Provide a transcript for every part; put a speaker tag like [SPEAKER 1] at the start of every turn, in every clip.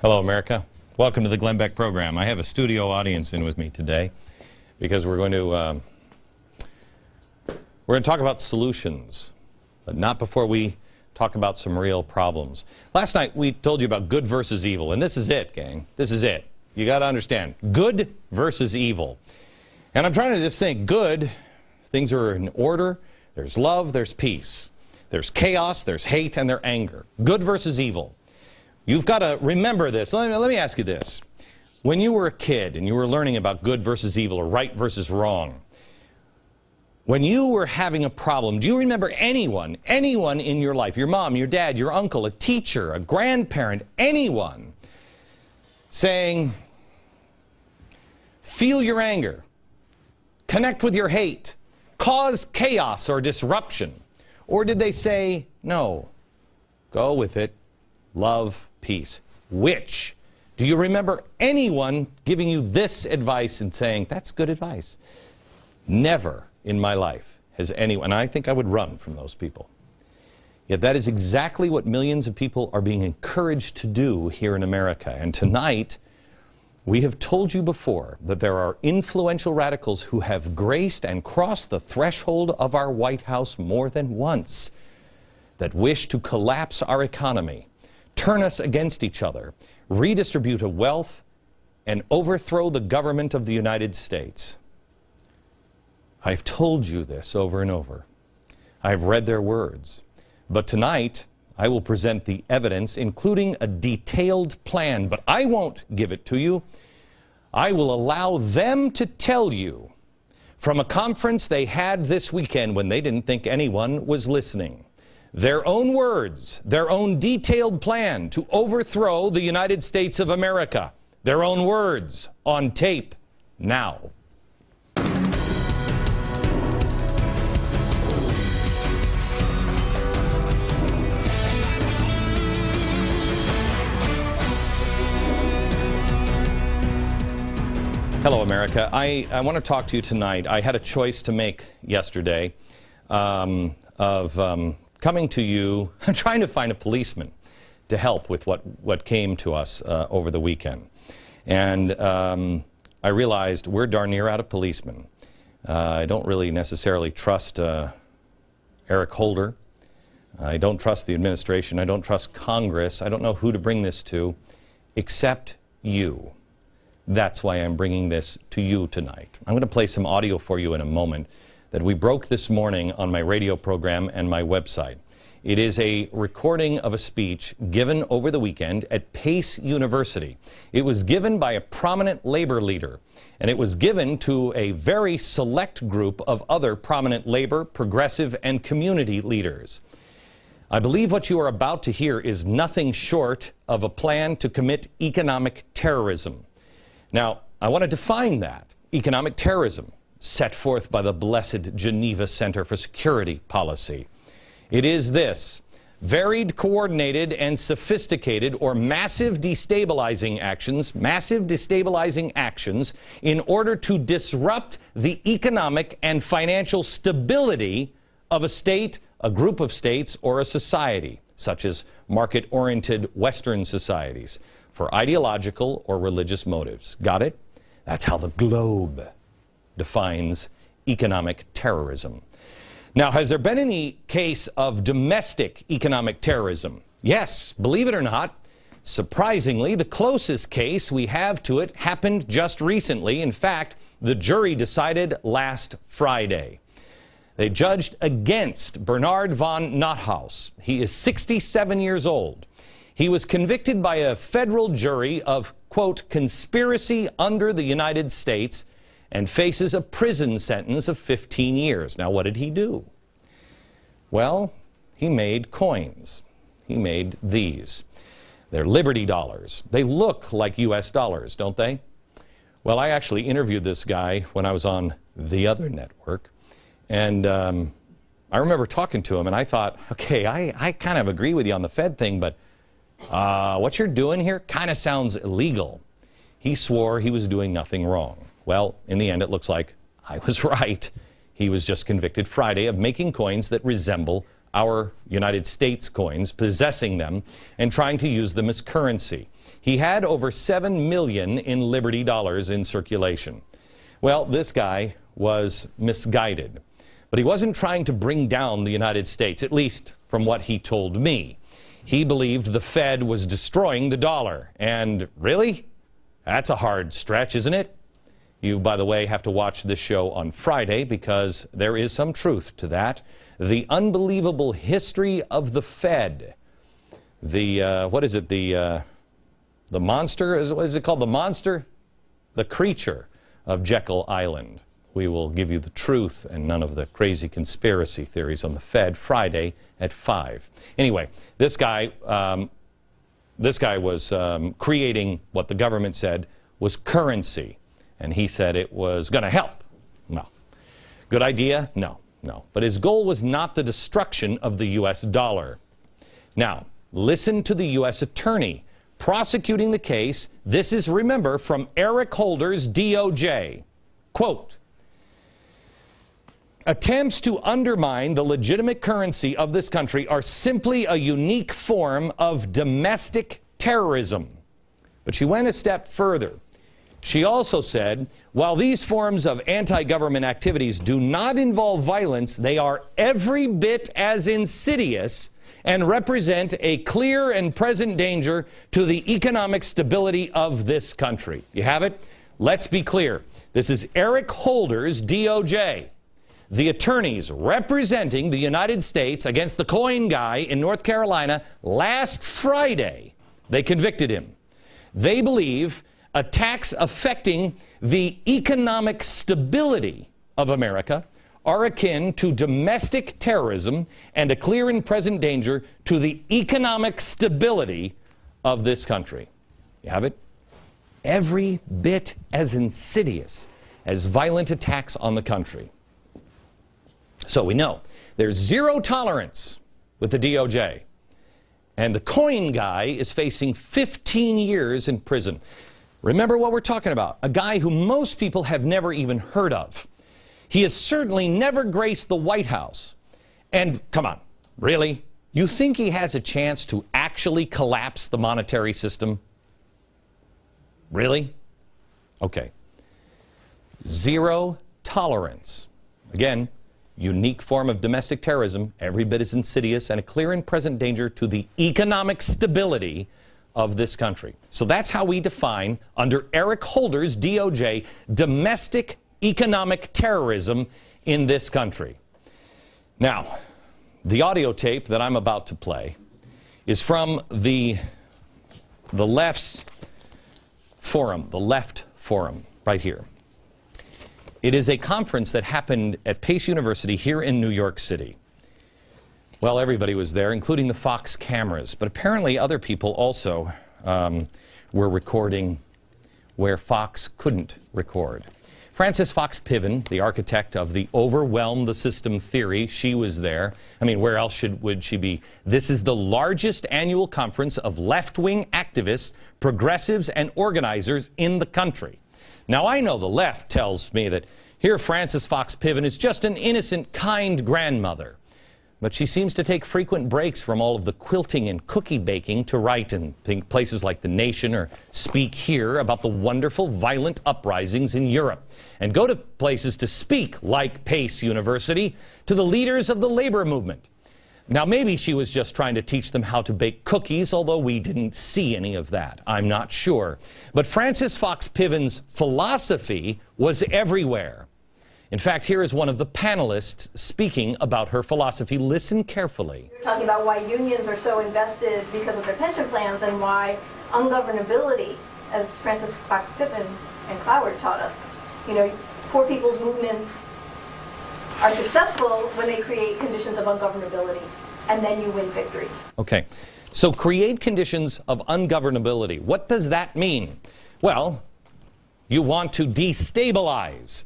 [SPEAKER 1] Hello, America. Welcome to the Glenn Beck program. I have a studio audience in with me today because we're going to talk about solutions, but not before we talk about some real problems. Last night we told you about good versus evil, and this is it, gang. This is it. You got to understand, good versus evil. And I'm trying to just think, good, things are in order. There's love, there's peace. There's chaos, there's hate, and there's anger. Good versus evil. You've got to remember this. Let me ask you this. When you were a kid and you were learning about good versus evil or right versus wrong, when you were having a problem, do you remember anyone in your life, your mom, your dad, your uncle, a teacher, a grandparent, anyone saying, feel your anger, connect with your hate, cause chaos or disruption? Or did they say, no, go with it, love, peace? Which? Do you remember anyone giving you this advice and saying, that's good advice? Never in my life has anyone, and I think I would run from those people. Yet that is exactly what millions of people are being encouraged to do here in America. And tonight, we have told you before that there are influential radicals who have graced and crossed the threshold of our White House more than once, that wish to collapse our economy, turn us against each other, redistribute wealth, and overthrow the government of the United States. I've told you this over and over. I've read their words. But tonight, I will present the evidence, including a detailed plan, but I won't give it to you. I will allow them to tell you from a conference they had this weekend when they didn't think anyone was listening. Their own words, their own detailed plan to overthrow the United States of America. Their own words on tape now. Hello, America. I want to talk to you tonight. I had a choice to make yesterday of coming to you, trying to find a policeman to help with what came to us over the weekend. And I realized we're darn near out of policemen. I don't really necessarily trust Eric Holder. I don't trust the administration. I don't trust Congress. I don't know who to bring this to except you. That's why I'm bringing this to you tonight. I'm going to play some audio for you in a moment that we broke this morning on my radio program and my website. It is a recording of a speech given over the weekend at Pace University. It was given by a prominent labor leader, and it was given to a very select group of other prominent labor, progressive, and community leaders. I believe what you are about to hear is nothing short of a plan to commit economic terrorism. Now, I want to define that. Economic terrorism, set forth by the blessed Geneva Center for Security Policy. It is this: varied, coordinated, and sophisticated or massive destabilizing actions in order to disrupt the economic and financial stability of a state, a group of states, or a society, such as market-oriented Western societies, for ideological or religious motives. Got it? That's how the Globe defines economic terrorism. Now, has there been any case of domestic economic terrorism? Yes, believe it or not. Surprisingly, the closest case we have to it happened just recently. In fact, the jury decided last Friday. They judged against Bernard von Nothaus. He is 67 years old. He was convicted by a federal jury of, quote, conspiracy under the United States and faces a prison sentence of 15 years. Now, what did he do? Well, he made coins. He made these. They're Liberty dollars. They look like U.S. dollars, don't they? Well, I actually interviewed this guy when I was on the other network, and I remember talking to him, and I thought, okay, I kind of agree with you on the Fed thing, but what you're doing here kind of sounds illegal. He swore he was doing nothing wrong. Well, in the end, it looks like I was right. He was just convicted Friday of making coins that resemble our United States coins, possessing them, and trying to use them as currency. He had over 7 million in Liberty dollars in circulation. Well, this guy was misguided. But he wasn't trying to bring down the United States, at least from what he told me. He believed the Fed was destroying the dollar. And really? That's a hard stretch, isn't it? You, by the way, have to watch this show on Friday because there is some truth to that. The unbelievable history of the Fed. The, what is it? The monster? Is it called the monster? The creature of Jekyll Island. We will give you the truth and none of the crazy conspiracy theories on the Fed Friday at 5. Anyway, this guy was creating what the government said was currency. And he said it was going to help. No. Good idea? No. No. But his goal was not the destruction of the U.S. dollar. Now, listen to the U.S. attorney prosecuting the case. This is, remember, from Eric Holder's DOJ. Quote, attempts to undermine the legitimate currency of this country are simply a unique form of domestic terrorism. But she went a step further. She also said, while these forms of anti-government activities do not involve violence, they are every bit as insidious and represent a clear and present danger to the economic stability of this country. You have it? Let's be clear. This is Eric Holder's DOJ. The attorneys representing the United States against the coin guy in North Carolina last Friday, they convicted him. They believe attacks affecting the economic stability of America are akin to domestic terrorism and a clear and present danger to the economic stability of this country. You have it? Every bit as insidious as violent attacks on the country. So we know there's zero tolerance with the DOJ. And the coin guy is facing 15 years in prison. Remember what we're talking about. A guy who most people have never even heard of. He has certainly never graced the White House. And come on, really? You think he has a chance to actually collapse the monetary system? Really? Okay. Zero tolerance. Again, unique form of domestic terrorism, every bit as insidious and a clear and present danger to the economic stability of this country. So that's how we define, under Eric Holder's DOJ, domestic economic terrorism in this country. Now, the audio tape that I'm about to play is from the left's forum, the left forum, right here. It is a conference that happened at Pace University here in New York City. Well, everybody was there, including the Fox cameras, but apparently other people also were recording where Fox couldn't record. Frances Fox Piven, the architect of the overwhelm the system theory, she was there. I mean, where else would she be? This is the largest annual conference of left-wing activists, progressives, and organizers in the country. Now, I know the left tells me that here Frances Fox Piven is just an innocent, kind grandmother. But she seems to take frequent breaks from all of the quilting and cookie baking to write in places like The Nation or Speak Here about the wonderful violent uprisings in Europe, and go to places to speak, like Pace University, to the leaders of the labor movement. Now, maybe she was just trying to teach them how to bake cookies, although we didn't see any of that. I'm not sure. But Frances Fox Piven's philosophy was everywhere. In fact, here is one of the panelists speaking about her philosophy. Listen carefully.
[SPEAKER 2] You're talking about why unions are so invested because of their pension plans and why ungovernability, as Frances Fox Piven and Cloward taught us, you know, poor people's movements are successful when they create conditions of ungovernability, and then you win victories.
[SPEAKER 1] Okay, so create conditions of ungovernability. What does that mean? Well, you want to destabilize.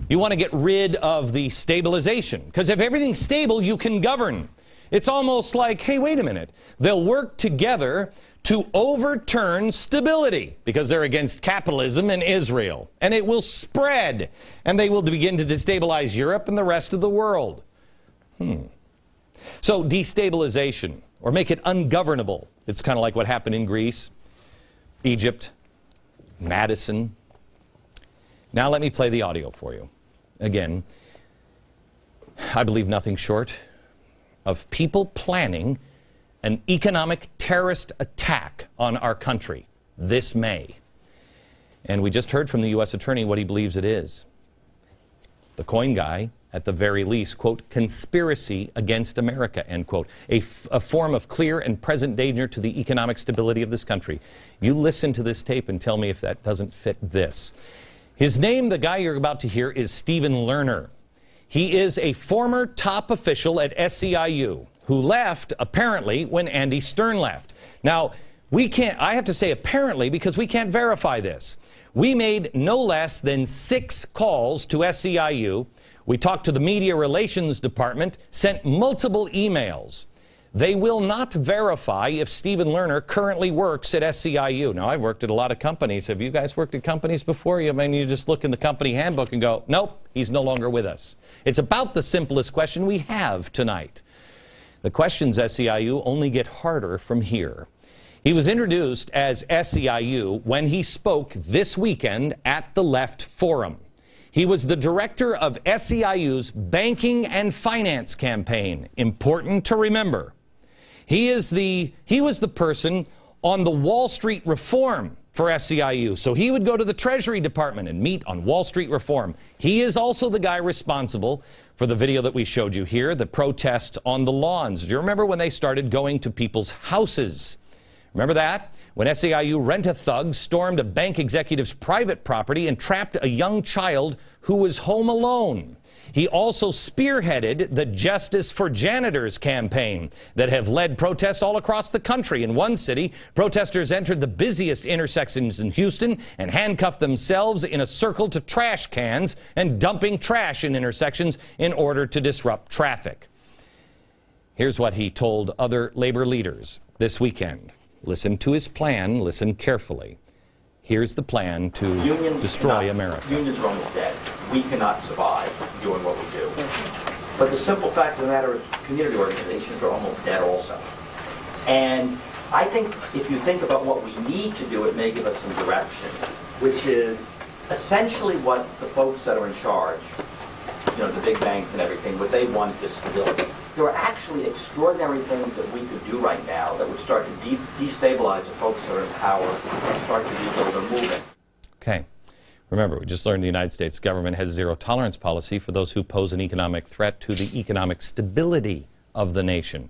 [SPEAKER 1] You want to get rid of the stabilization, because if everything's stable, you can govern. It's almost like, hey, wait a minute. They'll work together to overturn stability because they're against capitalism and Israel. And it will spread, and they will begin to destabilize Europe and the rest of the world. So destabilization, or make it ungovernable. It's kind of like what happened in Greece, Egypt, Madison. Now let me play the audio for you. Again, I believe nothing short of people planning an economic terrorist attack on our country this May. And we just heard from the U.S. Attorney what he believes it is. The coin guy, at the very least, quote, conspiracy against America, end quote. A form of clear and present danger to the economic stability of this country. You listen to this tape and tell me if that doesn't fit this. His name, the guy you're about to hear, is Stephen Lerner. He is a former top official at SEIU who left, apparently, when Andy Stern left. Now, I have to say apparently because we can't verify this. We made no less than 6 calls to SEIU. We talked to the Media Relations Department, sent multiple emails. They will not verify if Stephen Lerner currently works at SEIU. Now, I've worked at a lot of companies. Have you guys worked at companies before? I mean, you just look in the company handbook and go, nope, he's no longer with us. It's about the simplest question we have tonight. The questions, SEIU, only get harder from here. He was introduced as SEIU when he spoke this weekend at the Left Forum. He was the director of SEIU's banking and finance campaign. Important to remember. He was the person on the Wall Street reform for SEIU. So he would go to the Treasury Department and meet on Wall Street reform. He is also the guy responsible for the video that we showed you here, the protest on the lawns. Do you remember when they started going to people's houses? Remember that? When SEIU rent-a-thugs stormed a bank executive's private property and trapped a young child who was home alone. He also spearheaded the Justice for Janitors campaign that have led protests all across the country. In one city, protesters entered the busiest intersections in Houston and handcuffed themselves in a circle to trash cans and dumping trash in intersections in order to disrupt traffic. Here's what he told other labor leaders this weekend. Listen to his plan. Listen carefully. Here's the plan to destroy America.
[SPEAKER 3] Unions are almost dead. We cannot survive doing what we do. But the simple fact of the matter is community organizations are almost dead also. And I think if you think about what we need to do, it may give us some direction, which is essentially what the folks that are in charge, you know, the big banks and everything, what they want is stability. There are actually extraordinary things that we could do right now that would start to destabilize the folks that are in power and start to rebuild a movement.
[SPEAKER 1] Okay. Remember, we just learned the United States government has zero-tolerance policy for those who pose an economic threat to the economic stability of the nation.